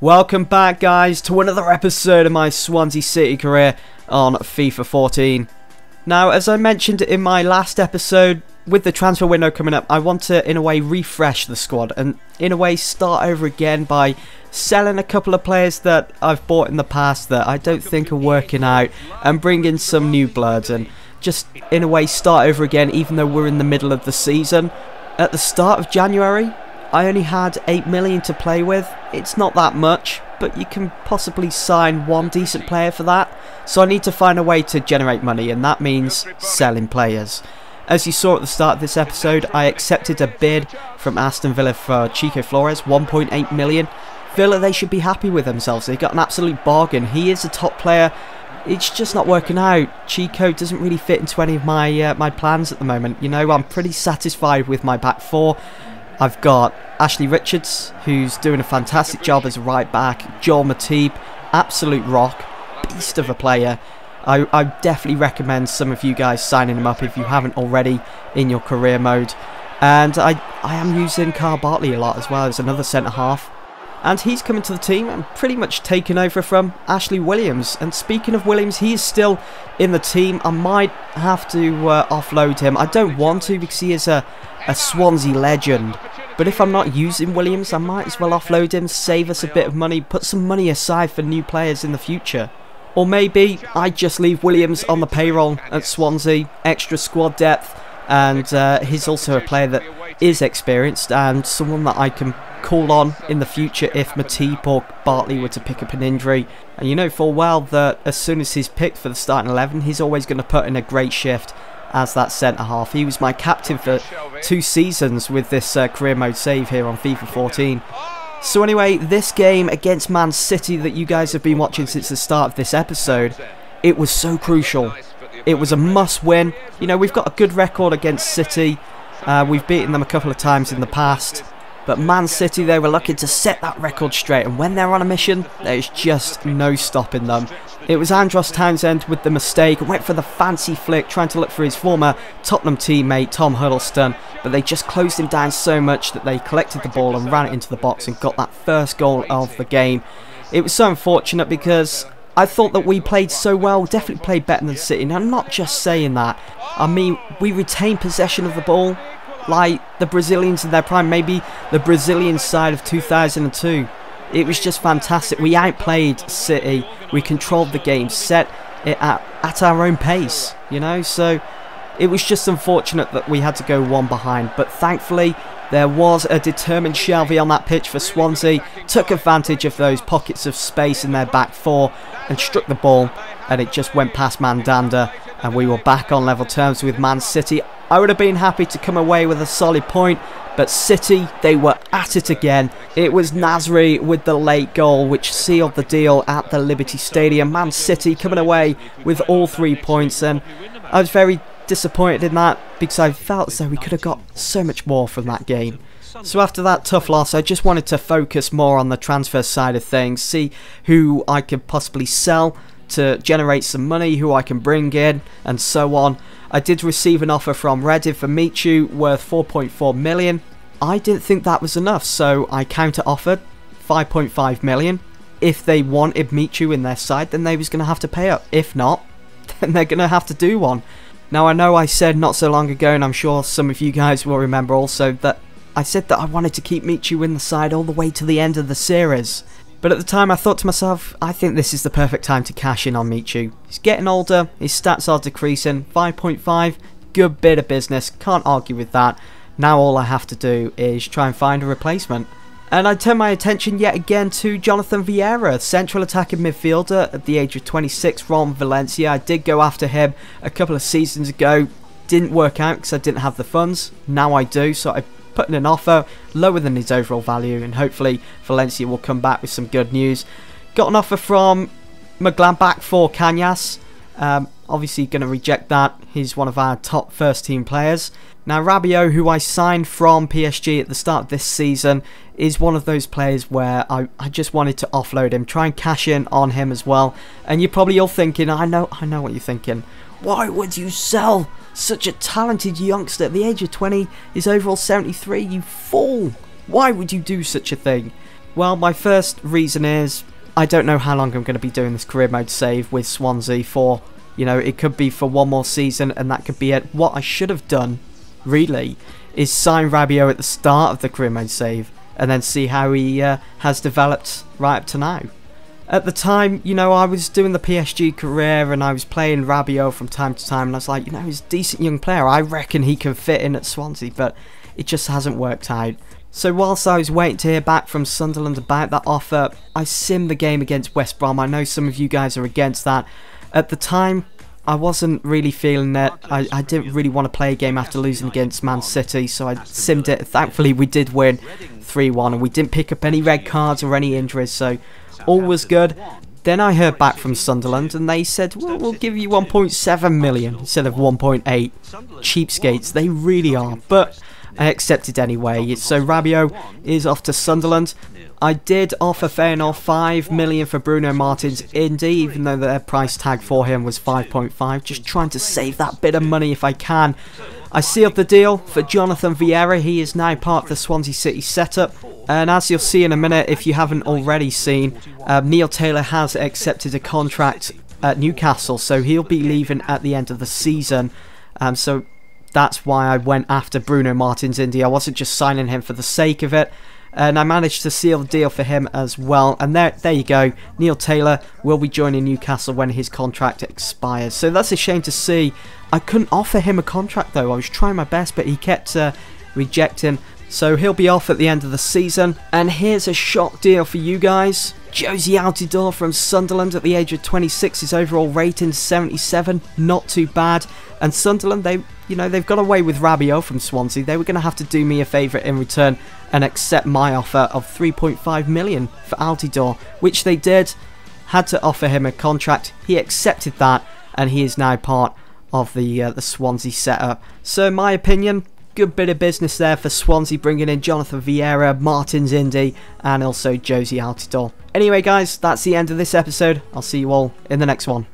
Welcome back, guys, to another episode of my Swansea City career on FIFA 14. Now, as I mentioned in my last episode, with the transfer window coming up, I want to, in a way, refresh the squad and, in a way, start over again by selling a couple of players that I've bought in the past that I don't think are working out and bring in some new blood and just, in a way, start over again, even though we're in the middle of the season. At the start of January, I only had 8 million to play with. It's not that much, but you can possibly sign one decent player for that. So I need to find a way to generate money, and that means selling players. As you saw at the start of this episode, I accepted a bid from Aston Villa for Chico Flores, 1.8 million. Villa, they should be happy with themselves. They got an absolute bargain. He is a top player. It's just not working out. Chico doesn't really fit into any of my plans at the moment. You know, I'm pretty satisfied with my back four. I've got Ashley Richards, who's doing a fantastic job as a right back. Joel Matip, absolute rock, beast of a player. I definitely recommend some of you guys signing him up if you haven't already in your career mode. And I am using Carl Bartley a lot as well as another centre-half. And he's coming to the team and pretty much taken over from Ashley Williams. And speaking of Williams, he is still in the team. I might have to offload him. I don't want to because he is a Swansea legend. But if I'm not using Williams, I might as well offload him, save us a bit of money, put some money aside for new players in the future. Or maybe I just leave Williams on the payroll at Swansea, extra squad depth, and he's also a player that is experienced and someone that I can call on in the future if Matip or Bartley were to pick up an injury. And you know full well that as soon as he's picked for the starting 11, he's always going to put in a great shift as that centre-half. He was my captain for 2 seasons with this career mode save here on FIFA 14. So anyway, this game against Man City that you guys have been watching since the start of this episode, it was so crucial. It was a must-win. You know, we've got a good record against City. We've beaten them a couple of times in the past. But Man City, they were looking to set that record straight, and when they're on a mission, there's just no stopping them. It was Andros Townsend with the mistake, went for the fancy flick, trying to look for his former Tottenham teammate Tom Huddleston, but they just closed him down so much that they collected the ball and ran it into the box and got that first goal of the game. It was so unfortunate because I thought that we played so well, definitely played better than City. Now, I'm not just saying that. I mean, we retained possession of the ball like the Brazilians in their prime, maybe the Brazilian side of 2002. It was just fantastic. We outplayed City, we controlled the game, set it at our own pace, you know, so it was just unfortunate that we had to go one behind, but thankfully there was a determined Shelby on that pitch for Swansea, took advantage of those pockets of space in their back four and struck the ball, and it just went past Mandanda, and we were back on level terms with Man City. I would have been happy to come away with a solid point, but City, they were at it again. It was Nasri with the late goal which sealed the deal at the Liberty Stadium. Man City coming away with all 3 points, and I was very disappointed in that because I felt as though we could have got so much more from that game. So after that tough loss, I just wanted to focus more on the transfer side of things, see who I could possibly sell to generate some money, who I can bring in, and so on. I did receive an offer from Reddit for Michu worth 4.4 million. I didn't think that was enough, so I counter-offered 5.5 million. If they wanted Michu in their side, then they was going to have to pay up. If not, then they're going to have to do one. Now, I know I said not so long ago, and I'm sure some of you guys will remember also, that I said that I wanted to keep Michu in the side all the way to the end of the series. But at the time I thought to myself, I think this is the perfect time to cash in on Michu. He's getting older, his stats are decreasing, 5.5, good bit of business, can't argue with that. Now all I have to do is try and find a replacement. And I turn my attention yet again to Jonathan Vieira, central attacking midfielder at the age of 26 from Valencia. I did go after him a couple of seasons ago, didn't work out because I didn't have the funds. Now I do, so I put in an offer lower than his overall value, and hopefully Valencia will come back with some good news. Got an offer from Mönchengladbach for Cañas. Obviously going to reject that. He's one of our top first team players. Now Rabiot, who I signed from PSG at the start of this season, is one of those players where I just wanted to offload him, try and cash in on him as well. And you're probably all thinking, I know what you're thinking. Why would you sell such a talented youngster at the age of 20, his overall 73, you fool? Why would you do such a thing? Well, my first reason is I don't know how long I'm going to be doing this career mode save with Swansea for. You know, it could be for one more season and that could be it. What I should have done, really, is sign Rabiot at the start of the career mode save and then see how he has developed right up to now. At the time, you know, I was doing the PSG career and I was playing Rabiot from time to time and I was like, you know, he's a decent young player. I reckon he can fit in at Swansea, but it just hasn't worked out. So whilst I was waiting to hear back from Sunderland about that offer, I simmed the game against West Brom. I know some of you guys are against that. At the time, I wasn't really feeling it. I didn't really want to play a game after losing against Man City, so I simmed it. Thankfully, we did win 3-1, and we didn't pick up any red cards or any injuries, so all was good. Then I heard back from Sunderland, and they said, well, we'll give you 1.7 million instead of 1.8. Cheapskates, they really are, but I accepted anyway. So Rabiot is off to Sunderland. I did offer Feyenoord 5 million for Bruno Martins Indy, even though their price tag for him was 5.5. Just trying to save that bit of money if I can. I sealed the deal for Jonathan Vieira. He is now part of the Swansea City setup. And as you'll see in a minute, if you haven't already seen, Neil Taylor has accepted a contract at Newcastle, so he'll be leaving at the end of the season. So that's why I went after Bruno Martins Indy. I wasn't just signing him for the sake of it. And I managed to seal the deal for him as well. And there you go. Neil Taylor will be joining Newcastle when his contract expires. So that's a shame to see. I couldn't offer him a contract though. I was trying my best, but he kept rejecting. So he'll be off at the end of the season. And here's a shock deal for you guys. Josie Altidore from Sunderland at the age of 26. His overall rating 77. Not too bad. And Sunderland, they've got away with Rabiot from Swansea. They were going to have to do me a favour in return and accept my offer of 3.5 million for Altidore, which they did. Had to offer him a contract. He accepted that, and he is now part of the Swansea setup. So in my opinion, good bit of business there for Swansea, bringing in Jonathan Vieira, Martins Indy, and also Josie Altidore. Anyway guys, that's the end of this episode. I'll see you all in the next one.